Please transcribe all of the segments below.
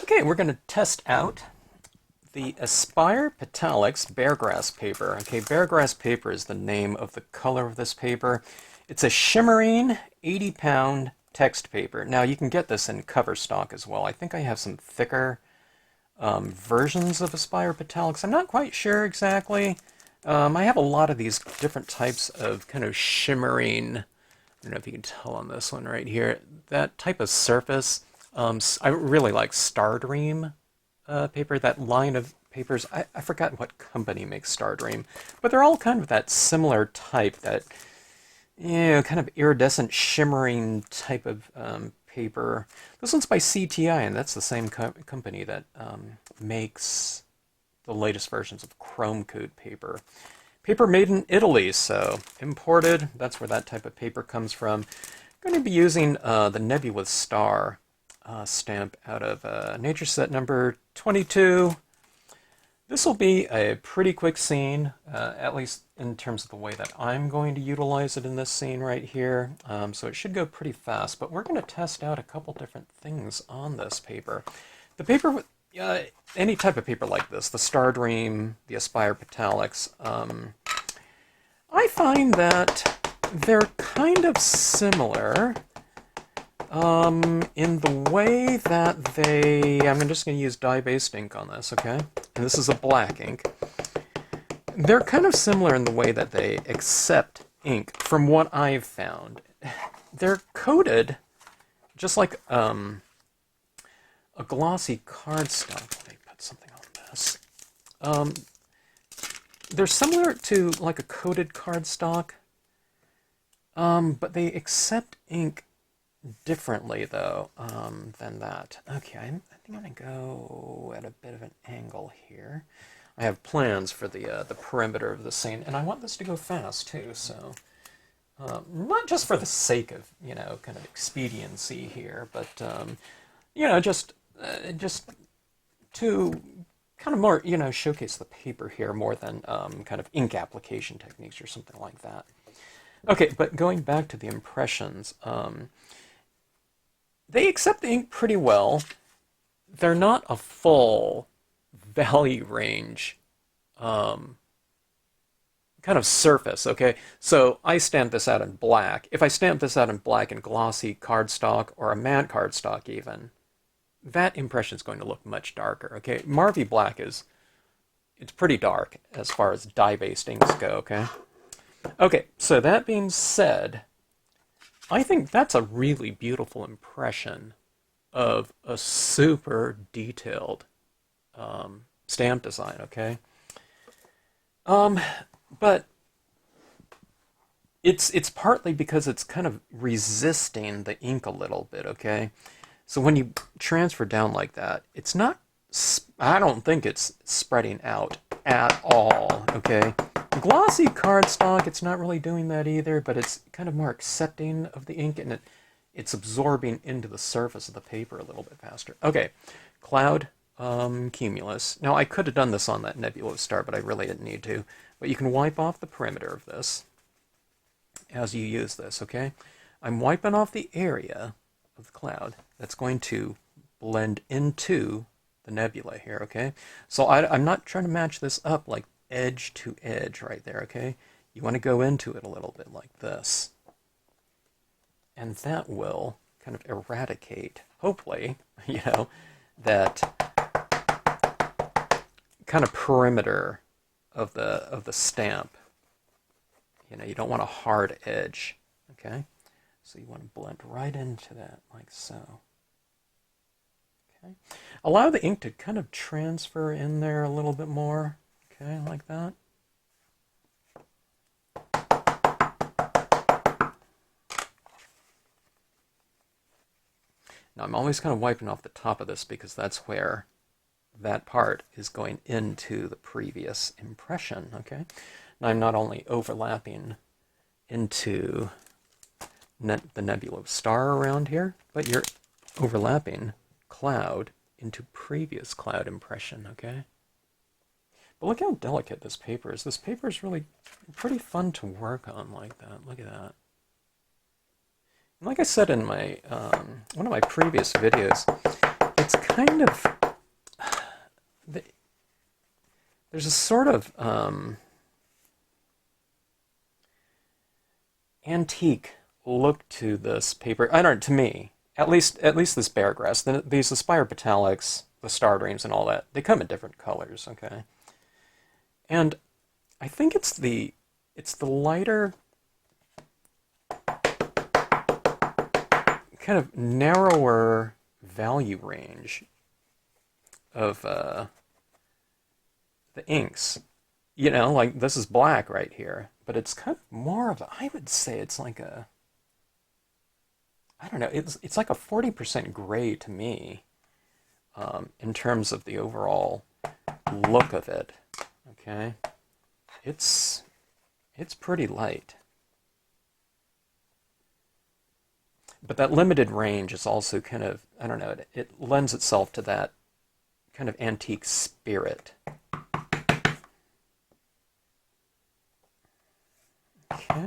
Okay, we're going to test out the Aspire Petallics Beargrass paper. Okay, Beargrass paper is the name of the color of this paper. It's a shimmering 80-pound text paper. Now, you can get this in cover stock as well. I think I have some thicker versions of Aspire Petallics. I'm not quite sure exactly. I have a lot of these different types of kind of shimmering, I don't know if you can tell on this one right here, that type of surface. I really like Stardream paper, that line of papers. I forgot what company makes Stardream, but they're all kind of that similar type, that, kind of iridescent shimmering type of paper. This one's by CTI, and that's the same company that makes the latest versions of Chrome Coat paper. Paper made in Italy, so imported. That's where that type of paper comes from. I'm going to be using the Nebula Star stamp out of Nature Set number 22. This will be a pretty quick scene, at least in terms of the way that I'm going to utilize it in this scene right here. So it should go pretty fast, but we're going to test out a couple different things on this paper. The paper, any type of paper like this, the Stardream, the Aspire Petallics, I find that they're kind of similar in the way that I'm just going to use dye-based ink on this, okay? And this is a black ink. They're kind of similar in the way that they accept ink, from what I've found. They're coated just like a glossy cardstock. Let me put something on this. They're similar to like a coated cardstock, but they accept ink differently, though, than that. Okay, I think I'm going to go at a bit of an angle here. I have plans for the perimeter of the scene, and I want this to go fast, too, so not just for the sake of, kind of expediency here, but, just to kind of more, showcase the paper here more than kind of ink application techniques or something like that. Okay, but going back to the impressions, they accept the ink pretty well. They're not a full value range kind of surface, okay? So I stamp this out in black. If I stamp this out in black and glossy cardstock, or a matte cardstock even, that impression is going to look much darker, okay? Marvy black it's pretty dark as far as dye-based inks go, okay? Okay, so that being said, I think that's a really beautiful impression of a super detailed stamp design, okay? But it's partly because it's kind of resisting the ink a little bit, okay? So when you transfer down like that, it's not, I don't think it's spreading out at all, okay? Glossy cardstock, it's not really doing that either, but it's kind of more accepting of the ink, and it's absorbing into the surface of the paper a little bit faster. Okay, cloud cumulus. Now, I could have done this on that Nebula Star, but I really didn't need to. But you can wipe off the perimeter of this as you use this, okay? I'm wiping off the area of the cloud that's going to blend into the nebula here, okay? So I'm not trying to match this up like edge to edge right there, okay? You want to go into it a little bit like this. And that will kind of eradicate, hopefully, that kind of perimeter of the stamp. You don't want a hard edge, okay? So you want to blend right into that like so. Okay. Allow the ink to kind of transfer in there a little bit more. Okay, like that. Now I'm always kind of wiping off the top of this because that's where that part is going into the previous impression, okay? Now I'm not only overlapping into the nebula star around here, but you're overlapping cloud into previous cloud impression, okay? But look how delicate this paper is. This paper is really pretty fun to work on like that. Look at that. And like I said in my one of my previous videos, it's kind of, there's a sort of antique look to this paper. I don't know, to me, at least this Beargrass. These Aspire Petallics, the Stardreams and all that, they come in different colors, okay? And I think it's the lighter, kind of narrower value range of the inks. You know, like this is black right here, but it's kind of more of a, I would say it's like a, I don't know, it's like a 40% gray to me, in terms of the overall look of it. Okay, it's pretty light, but that limited range is also kind of, I don't know, it lends itself to that kind of antique spirit. Okay,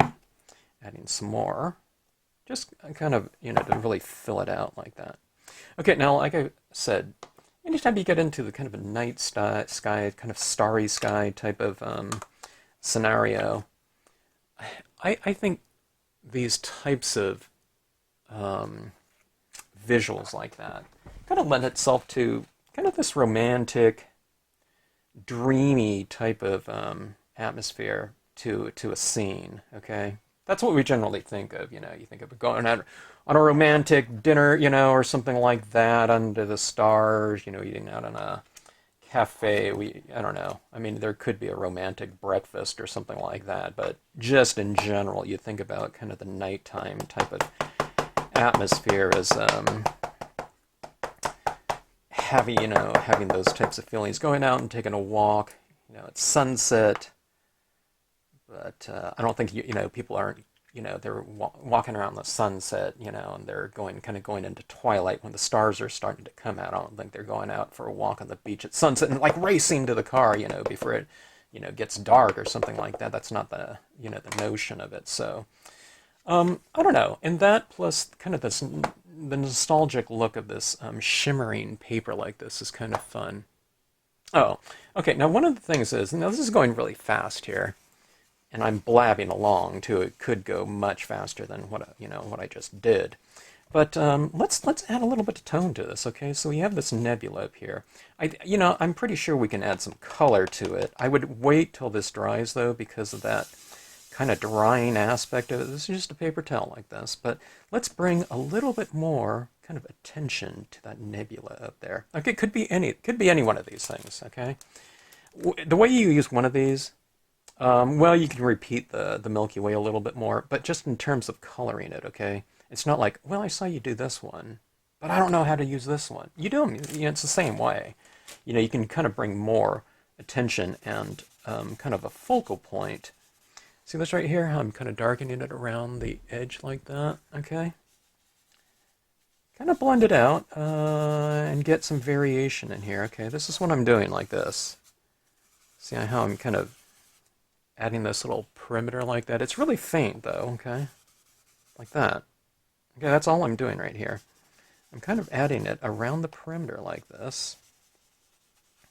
adding some more. Just kind of, you know, to really fill it out like that. Okay, now, like I said, anytime you get into the kind of a night sky, kind of starry sky type of scenario, I think these types of visuals like that kind of lend itself to kind of this romantic, dreamy type of atmosphere to a scene, okay? That's what we generally think of, you know. You think of going out on a romantic dinner, you know, or something like that under the stars, you know, eating out in a cafe. I don't know. I mean, there could be a romantic breakfast or something like that, but just in general, you think about kind of the nighttime type of atmosphere as having those types of feelings, going out and taking a walk, you know, at sunset. But I don't think, you know, people aren't, you know, they're walking around the sunset, you know, and they're kind of going into twilight when the stars are starting to come out. I don't think they're going out for a walk on the beach at sunset and like racing to the car, you know, before it, you know, gets dark or something like that. That's not the, you know, the notion of it. So, I don't know. And that plus kind of this, the nostalgic look of this shimmering paper like this is kind of fun. Oh, okay. Now, one of the things is, now this is going really fast here, and I'm blabbing along too. It could go much faster than what I just did. But let's add a little bit of tone to this. Okay, so we have this nebula up here. I'm pretty sure we can add some color to it. I would wait till this dries though, because of that kind of drying aspect of it. This is just a paper towel like this, but let's bring a little bit more kind of attention to that nebula up there. Okay, it could be any one of these things. Okay, the way you use one of these. Well, you can repeat the Milky Way a little bit more, but just in terms of coloring it, okay? It's not like, well, I saw you do this one, but I don't know how to use this one. You do them, you know, it's the same way. You know, you can kind of bring more attention and kind of a focal point. See this right here? How I'm kind of darkening it around the edge like that, okay? Kind of blend it out and get some variation in here, okay? This is what I'm doing like this. See how I'm kind of adding this little perimeter like that. It's really faint though, okay? Like that. Okay, that's all I'm doing right here. I'm kind of adding it around the perimeter like this.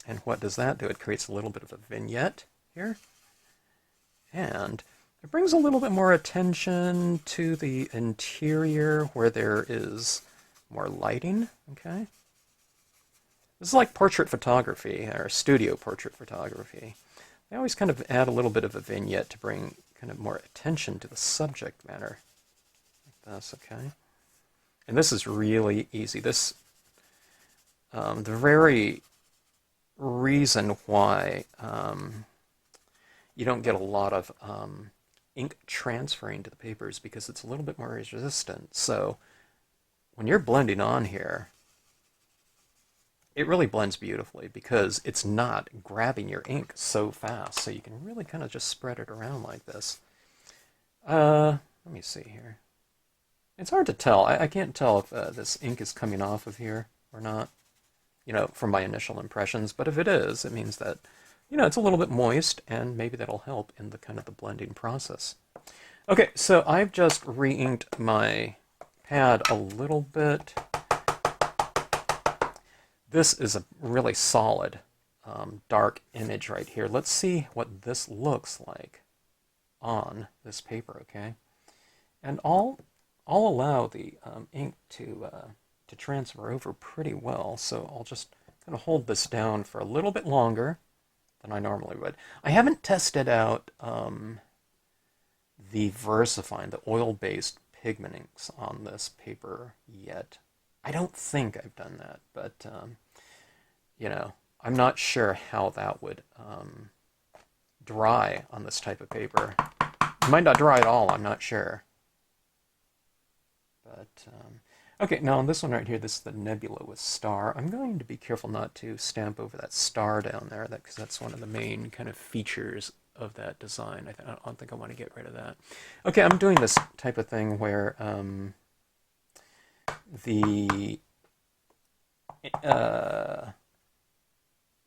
And what does that do? It creates a little bit of a vignette here. And it brings a little bit more attention to the interior where there is more lighting, okay? This is like portrait photography, or studio portrait photography. I always kind of add a little bit of a vignette to bring kind of more attention to the subject matter. Like this, okay? And this is really easy. This, the very reason why you don't get a lot of ink transferring to the paper is because it's a little bit more resistant. So when you're blending on here, it really blends beautifully because it's not grabbing your ink so fast. So you can really kind of just spread it around like this. Let me see here. It's hard to tell. I can't tell if this ink is coming off of here or not, you know, from my initial impressions. But if it is, it means that, you know, it's a little bit moist, and maybe that'll help in the kind of the blending process. Okay, so I've just re-inked my pad a little bit. This is a really solid dark image right here. Let's see what this looks like on this paper, okay? And I'll allow the ink to transfer over pretty well, so I'll just kind of hold this down for a little bit longer than I normally would. I haven't tested out the VersaFine, the oil-based pigment inks on this paper yet. I don't think I've done that, but you know, I'm not sure how that would dry on this type of paper. It might not dry at all, I'm not sure. But, okay, now on this one right here, this is the nebula with star. I'm going to be careful not to stamp over that star down there, because that's one of the main kind of features of that design. I don't think I want to get rid of that. Okay, I'm doing this type of thing where the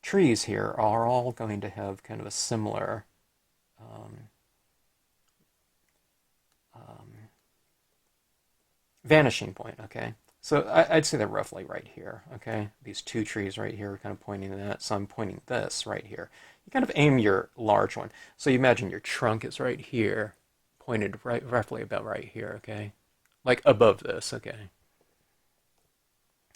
trees here are all going to have kind of a similar vanishing point, okay? So I'd say they're roughly right here, okay? These two trees right here are kind of pointing that, so I'm pointing this right here. You kind of aim your large one. So you imagine your trunk is right here, pointed right, roughly about right here, okay? Like above this, okay?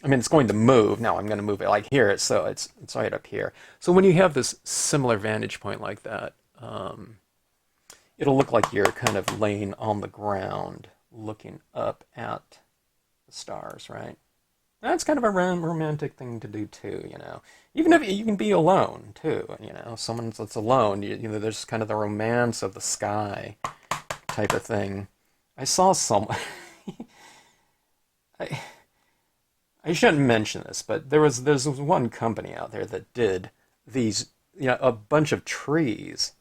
I mean, it's going to move. Now I'm going to move it like here, so it's right up here. So when you have this similar vantage point like that, it'll look like you're kind of laying on the ground, looking up at the stars, right? That's kind of a romantic thing to do too, you know. Even if you can be alone too, you know. Someone that's alone, you know, there's kind of the romance of the sky type of thing. I saw someone. I shouldn't mention this, but there's one company out there that did these, you know, a bunch of trees.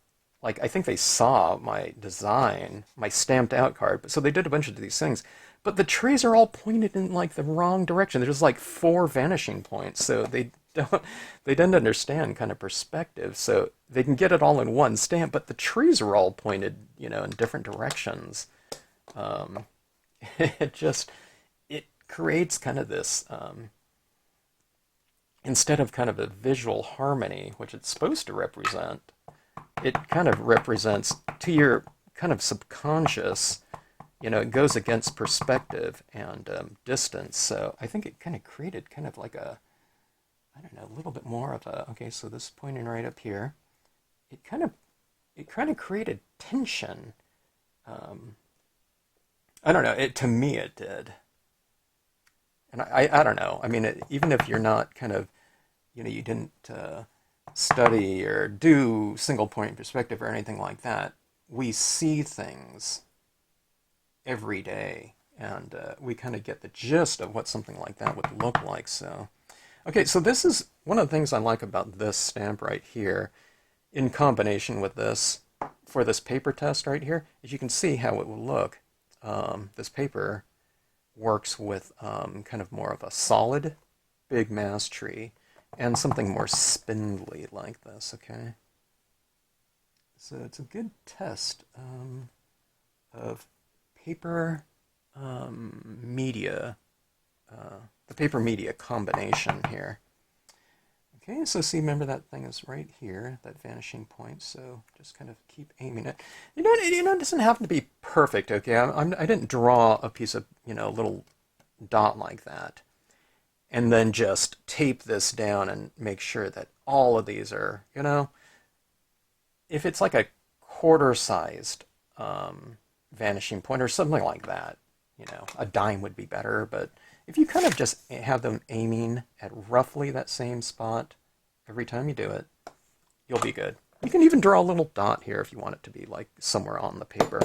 Like, I think they saw my design, my stamped out card, so they did a bunch of these things. But the trees are all pointed in like the wrong direction. There's like 4 vanishing points, so they don't understand kind of perspective. So they can get it all in one stamp, but the trees are all pointed, you know, in different directions. It creates kind of this instead of kind of a visual harmony, which it's supposed to represent. It kind of represents to your kind of subconscious, you know, it goes against perspective and distance. So I think it kind of created kind of like a, I don't know, a little bit more of a, okay, so this pointing right up here, it kind of created tension. I don't know, to me it did. And I don't know, I mean, even if you're not kind of, you know, you didn't study or do single point perspective or anything like that, we see things every day, and we kind of get the gist of what something like that would look like. So, okay, so this is one of the things I like about this stamp right here, in combination with this, for this paper test right here, is you can see how it will look. This paper works with kind of more of a solid big mass tree, and something more spindly like this, okay? So it's a good test of paper media, the paper media combination here. Okay, so see, remember that thing is right here, that vanishing point, so just kind of keep aiming it. You know, it doesn't have to be perfect, okay? I didn't draw a piece of, you know, little dot like that, and then just tape this down and make sure that all of these are, you know, if it's like a quarter-sized vanishing point or something like that, you know, a dime would be better, but if you kind of just have them aiming at roughly that same spot every time you do it, you'll be good. You can even draw a little dot here if you want it to be like somewhere on the paper.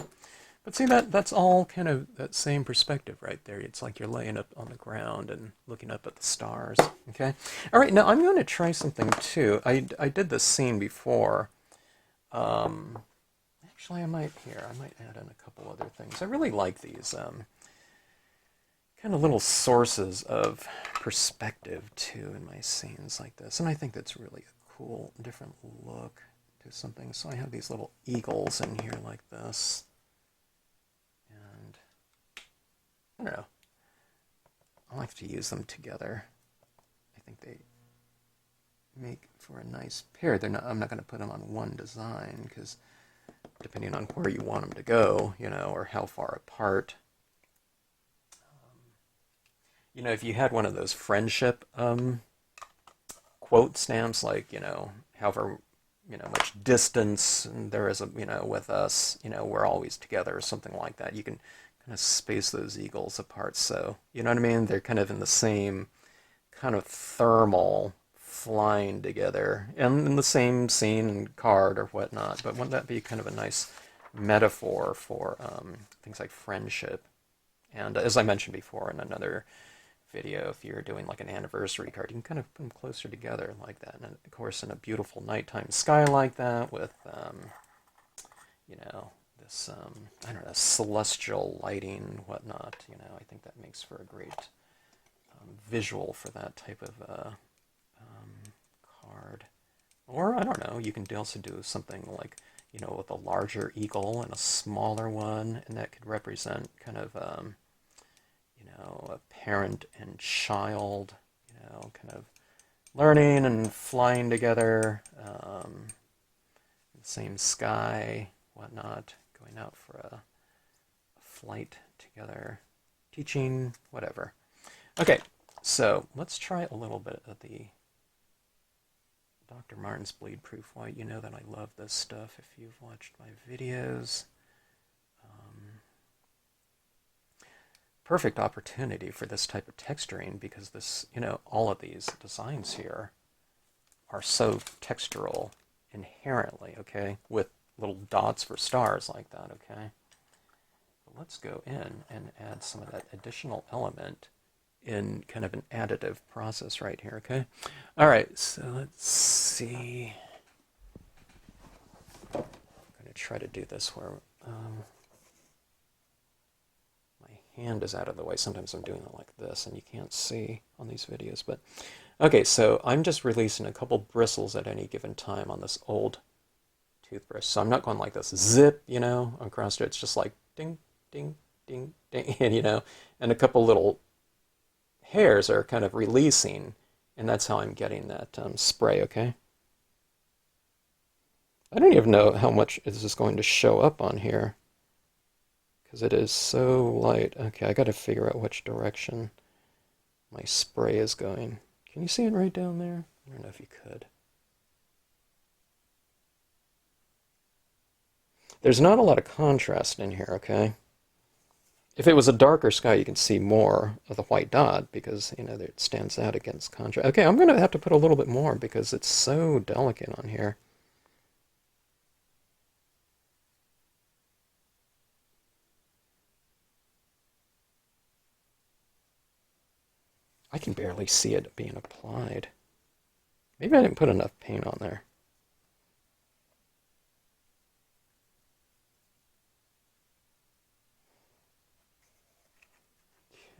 But see, that's all kind of that same perspective right there. It's like you're laying up on the ground and looking up at the stars, okay? All right, now I'm going to try something too. I did this scene before. Actually, I might add in a couple other things. I really like these kind of little sources of perspective too in my scenes like this. And I think that's really a cool, different look to something. So I have these little eagles in here like this. I don't know. I like to use them together. I think think they make for a nice pair. They're not. I'm not going to put them on one design because depending on where you want them to go, you know, or how far apart. You know, if you had one of those friendship quote stamps, like, you know, however, you know, much distance there is, you know, with us, you know, we're always together, or something like that. You can kind of space those eagles apart. So, you know what I mean? They're kind of in the same kind of thermal flying together and in the same scene and card or whatnot. But wouldn't that be kind of a nice metaphor for things like friendship? And as I mentioned before in another video, if you're doing like an anniversary card, you can kind of put them closer together like that. And of course, in a beautiful nighttime sky like that with, you know, this, I don't know, celestial lighting and whatnot, you know, I think that makes for a great visual for that type of card. Or, I don't know, you can also do something like, you know, with a larger eagle and a smaller one, and that could represent kind of, you know, a parent and child, you know, kind of learning and flying together, the same sky, whatnot, going out for a flight together, teaching, whatever. Okay, so let's try a little bit of the Dr. Martin's Bleed Proof White. You know that I love this stuff if you've watched my videos. Perfect opportunity for this type of texturing because this, you know, all of these designs here are so textural inherently, okay, with little dots for stars like that, okay? But let's go in and add some of that additional element in kind of an additive process right here, okay? All right, so let's see. I'm going to try to do this where my hand is out of the way. Sometimes I'm doing it like this, and you can't see on these videos. But okay, so I'm just releasing a couple bristles at any given time on this old toothbrush. So I'm not going like this, zip, you know, across it. It's just like ding, ding, ding, ding, and, you know, and a couple little hairs are kind of releasing, and that's how I'm getting that spray, okay? I don't even know how much this is going to show up on here because it is so light. Okay, I got to figure out which direction my spray is going. Can you see it right down there? I don't know if you could. There's not a lot of contrast in here, okay? If it was a darker sky, you can see more of the white dot because, you know, it stands out against contrast. Okay, I'm going to have to put a little bit more because it's so delicate on here. I can barely see it being applied. Maybe I didn't put enough paint on there.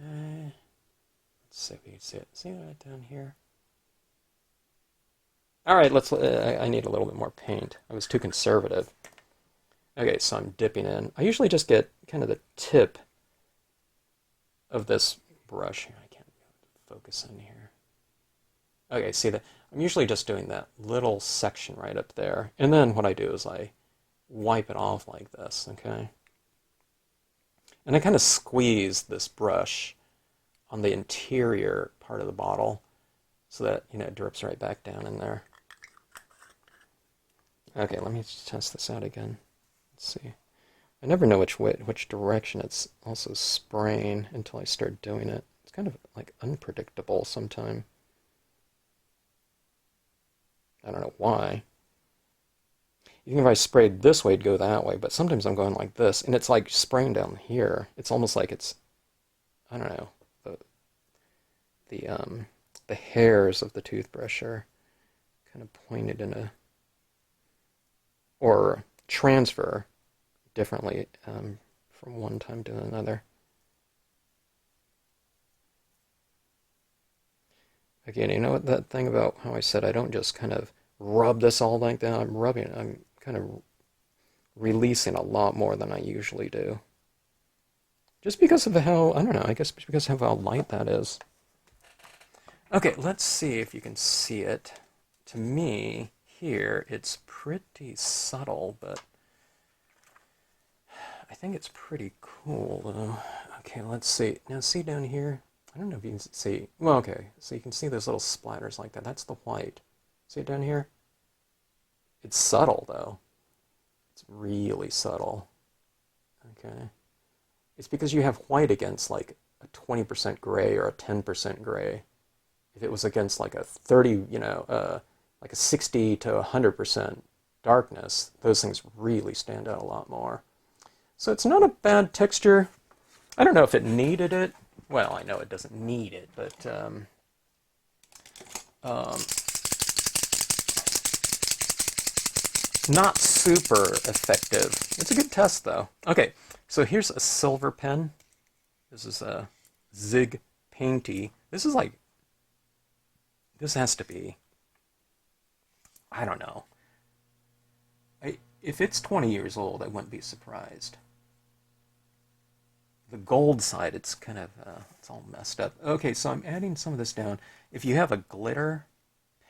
Okay. Let's see if you can see it. See that down here? All right, let's. I need a little bit more paint. I was too conservative. Okay, so I'm dipping in. I usually just get kind of the tip of this brush here. I can't focus in here. Okay, see that? I'm usually just doing that little section right up there. And then what I do is I wipe it off like this, okay? And I kind of squeeze this brush on the interior part of the bottle so that, you know, it drips right back down in there. Okay, let me test this out again. Let's see. I never know which direction it's also spraying until I start doing it. It's kind of like unpredictable sometimes. I don't know why. Even if I sprayed this way, it'd go that way, but sometimes I'm going like this, and it's like spraying down here. It's almost like it's, I don't know, the hairs of the toothbrush are kind of pointed in a, or transfer differently from one time to another. Again, you know what that thing about how I said I don't just kind of rub this all like that? I'm kind of releasing a lot more than I usually do. Just because of how, I don't know, I guess because of how light that is. Okay, let's see if you can see it. To me, here, it's pretty subtle, but I think it's pretty cool, though. Okay, let's see. Now, see down here? I don't know if you can see. Well, okay, so you can see those little splatters like that. That's the white. See it down here? It's subtle, though. It's really subtle. Okay. It's because you have white against, like, a 20% gray or a 10% gray. If it was against, like, a 30, like a 60 to 100% darkness, those things really stand out a lot more. So it's not a bad texture. I don't know if it needed it. Well, I know it doesn't need it, but um, not super effective. It's a good test, though. Okay, so here's a silver pen. This is a Zig Painty. This is like, this has to be, I don't know. If it's 20 years old, I wouldn't be surprised. The gold side, it's kind of, it's all messed up. Okay, so I'm adding some of this down. If you have a glitter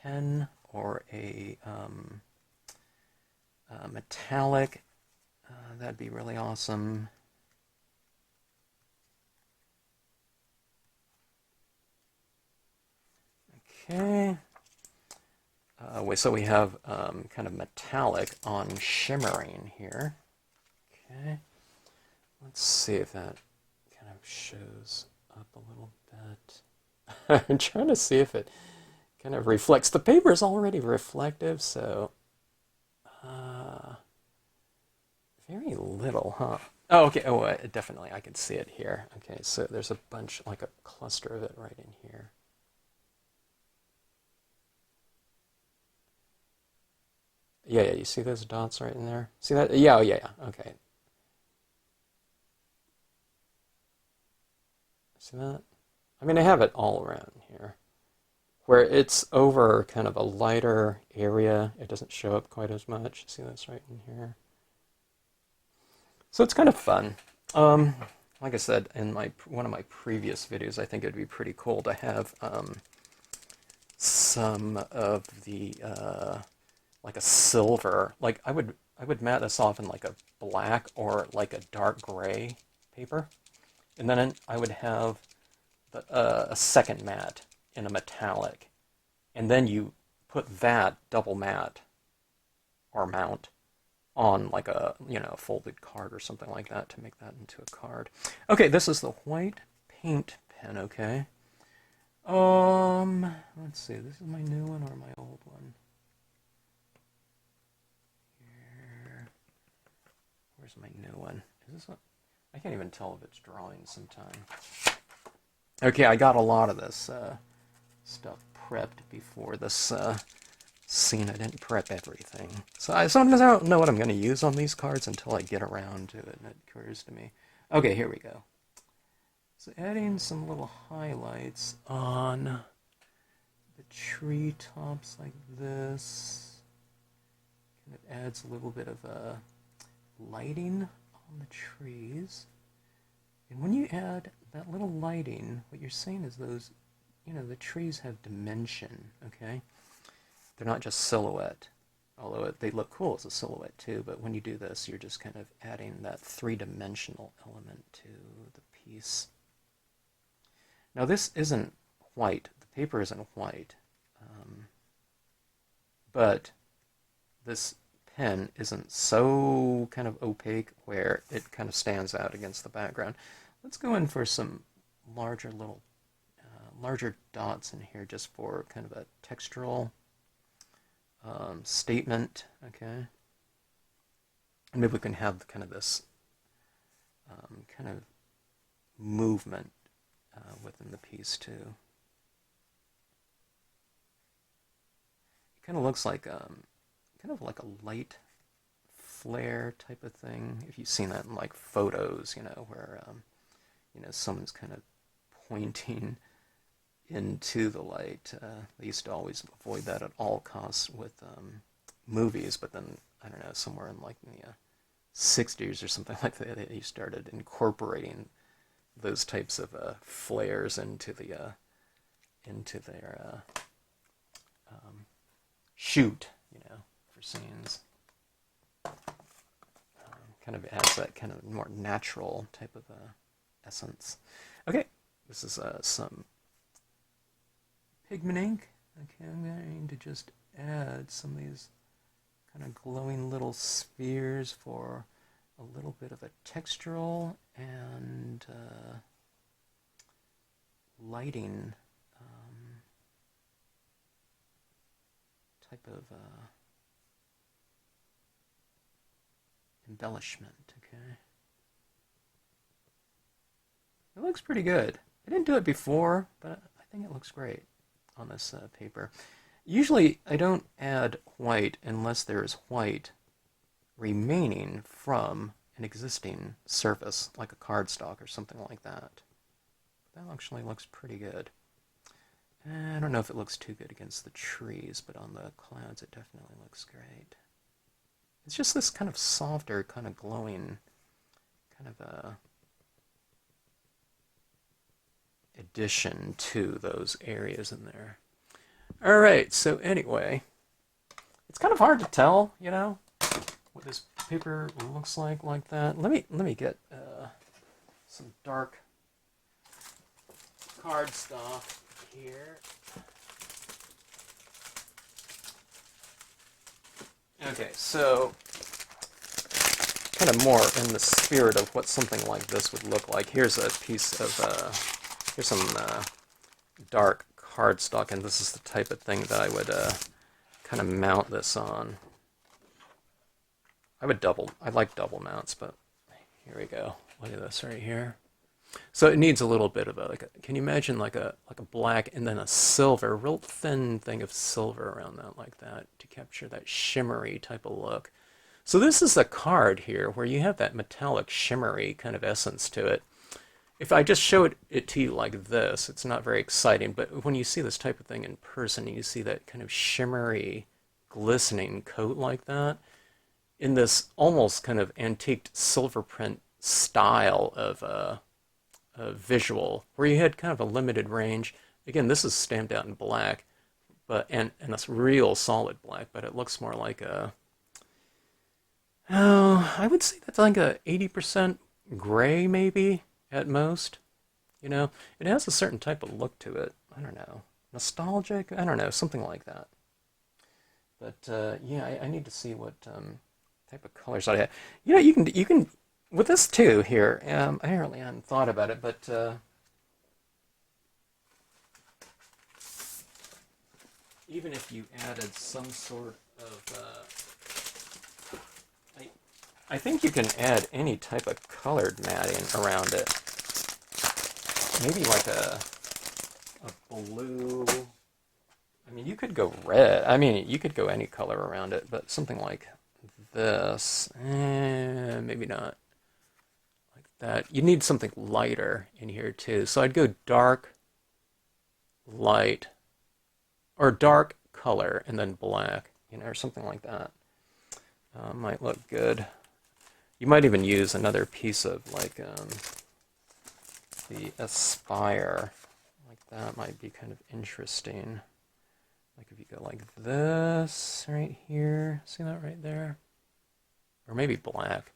pen or a metallic, that'd be really awesome. Okay. So we have kind of metallic on shimmering here. Okay. Let's see if that kind of shows up a little bit. I'm trying to see if it kind of reflects. The paper is already reflective, so very little, huh? Oh, okay. Oh, definitely. I can see it here. Okay, so there's a bunch, like a cluster of it right in here. Yeah, yeah. You see those dots right in there? See that? Yeah, oh, yeah, yeah. Okay. See that? I mean, I have it all around here. Where it's over kind of a lighter area, it doesn't show up quite as much. See this right in here? So it's kind of fun. Um, like I said in my one of my previous videos, I think it'd be pretty cool to have some of the like a silver. Like I would mat this off in like a black or like a dark gray paper, and then I would have a second mat in a metallic, and then you put that double mat or mount on like a folded card or something like that to make that into a card. Okay, this is the white paint pen. Okay. Let's see. This is my new one or my old one. Here. Where's my new one? Is this one? I can't even tell if it's drawing sometime. Okay, I got a lot of this stuff prepped before this scene. I didn't prep everything. So sometimes I don't know what I'm going to use on these cards until I get around to it, and it occurs to me. Okay, here we go. So adding some little highlights on the tree tops like this. Kind of adds a little bit of lighting on the trees. And when you add that little lighting, what you're saying is those, the trees have dimension, okay? They're not just silhouette, although they look cool as a silhouette too, but when you do this, you're just kind of adding that three-dimensional element to the piece. Now this isn't white, the paper isn't white, but this pen isn't so kind of opaque where it kind of stands out against the background. Let's go in for some larger dots in here just for kind of a textural statement, okay? And maybe we can have kind of this kind of movement within the piece too. It kind of looks like kind of like a light flare type of thing. If you've seen that in like photos, where someone's kind of pointing into the light. They used to always avoid that at all costs with movies, but then, I don't know, somewhere in like the 60s or something like that, they started incorporating those types of flares into into their shoot, you know, for scenes. Kind of has that kind of more natural type of essence. Okay, this is some pigment ink. Okay, I'm going to just add some of these kind of glowing little spheres for a little bit of a textural and lighting type of embellishment. Okay, it looks pretty good. I didn't do it before, but I think it looks great on this paper. Usually I don't add white unless there is white remaining from an existing surface, like a cardstock or something like that. That actually looks pretty good. I don't know if it looks too good against the trees, but on the clouds it definitely looks great. It's just this kind of softer, kind of glowing, kind of a addition to those areas in there. All right, so anyway, it's kind of hard to tell, you know, what this paper looks like that. Let me get some dark cardstock here. Okay, so kind of more in the spirit of what something like this would look like. Here's a piece of, here's some dark cardstock, and this is the type of thing that I would kind of mount this on. I like double mounts, but here we go. Look at this right here. So it needs a little bit of a, can you imagine like a black and then a silver, real thin thing of silver around that like that to capture that shimmery type of look. So this is a card here where you have that metallic shimmery kind of essence to it. If I just showed it to you like this, it's not very exciting, but when you see this type of thing in person, you see that kind of shimmery, glistening coat like that, in this almost kind of antiqued silver print style of visual, where you had kind of a limited range. Again, this is stamped out in black, but and that's real solid black, but it looks more like a, oh, I would say that's like a 80% gray maybe at most. You know, it has a certain type of look to it. I don't know, nostalgic. I don't know, something like that. But yeah, I need to see what type of colors I have. You know, you can with this too here. I really hadn't thought about it, but even if you added some sort of, I think you can add any type of colored matting around it. Maybe like a blue. I mean, you could go red. I mean, you could go any color around it, but something like this, maybe not like that. You need something lighter in here too. So I'd go dark, light, or dark color and then black, you know, or something like that. Might look good. You might even use another piece of like the Aspire, like that might be kind of interesting. Like if you go like this right here, see that right there? Or maybe black.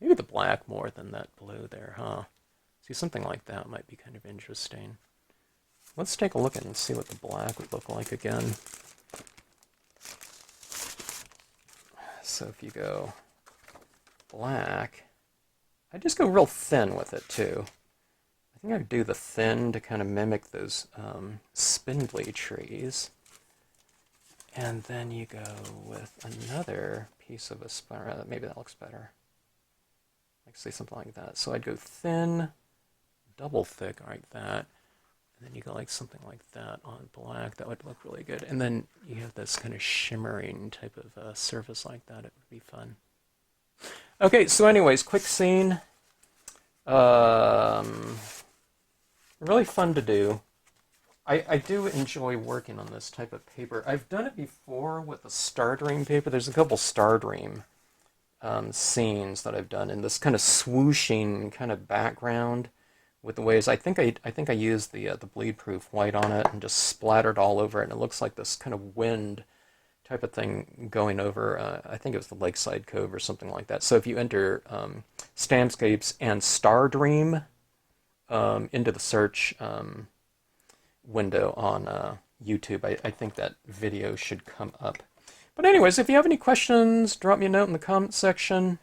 Maybe the black more than that blue there, huh? See, something like that might be kind of interesting. Let's take a look at it and see what the black would look like again. So if you go black, I just go real thin with it too. I think I'd do the thin to kind of mimic those spindly trees. And then you go with another piece of Aspire. Maybe that looks better. Like say something like that. So I'd go thin, double thick like that. And then you go like something like that on black. That would look really good. And then you have this kind of shimmering type of surface like that. It would be fun. Okay, so anyways, quick scene. Really fun to do. I do enjoy working on this type of paper. I've done it before with the Stardream paper. There's a couple Stardream scenes that I've done in this kind of swooshing kind of background with the ways. I think I used the bleed-proof white on it and just splattered all over it, and it looks like this kind of wind type of thing going over. I think it was the Lakeside Cove or something like that. So if you enter Stampscapes and Stardream into the search window on YouTube, I think that video should come up. But anyways, if you have any questions, drop me a note in the comment section.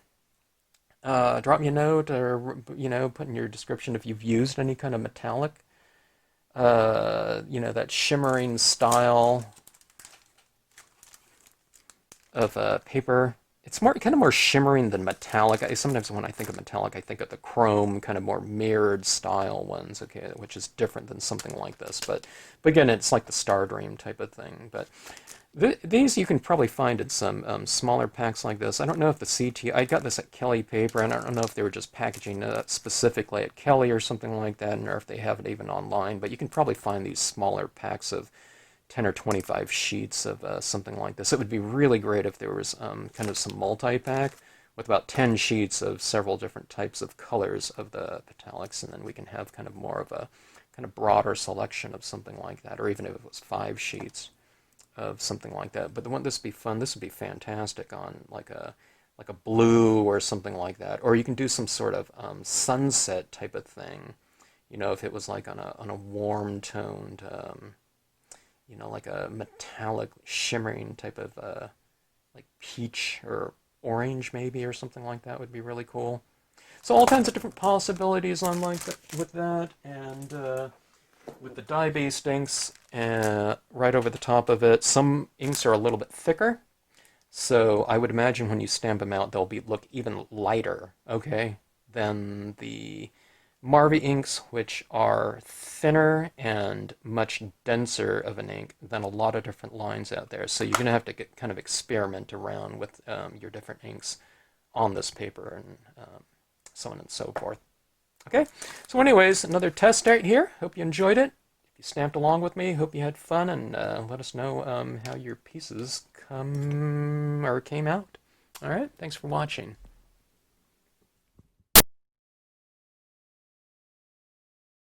Drop me a note, or put in your description if you've used any kind of metallic, that shimmering style of paper. It's kind of more shimmering than metallic. Sometimes when I think of metallic, I think of the chrome, kind of more mirrored style ones, okay, which is different than something like this. But again, it's like the Stardream type of thing. But these you can probably find in some smaller packs like this. I don't know if the CT, I got this at Kelly Paper, and I don't know if they were just packaging it specifically at Kelly or something like that, or if they have it even online. But you can probably find these smaller packs of 10 or 25 sheets of something like this. It would be really great if there was kind of some multi-pack with about 10 sheets of several different types of colors of the Petallics, and then we can have kind of more of a kind of broader selection of something like that, or even if it was 5 sheets of something like that. But wouldn't this be fun? This would be fantastic on like a blue or something like that. Or you can do some sort of sunset type of thing. If it was like on a warm toned, like a metallic shimmering type of like peach or orange maybe, or something like that would be really cool. So all kinds of different possibilities on with that, and with the dye-based inks right over the top of it. Some inks are a little bit thicker, so I would imagine when you stamp them out, they'll look even lighter, okay, than the Marvy inks, which are thinner and much denser of an ink than a lot of different lines out there. So you're going to have to kind of experiment around with your different inks on this paper, and so on and so forth. Okay, so anyways, another test right here. Hope you enjoyed it. If you stamped along with me, hope you had fun, and let us know how your pieces came out. All right, thanks for watching.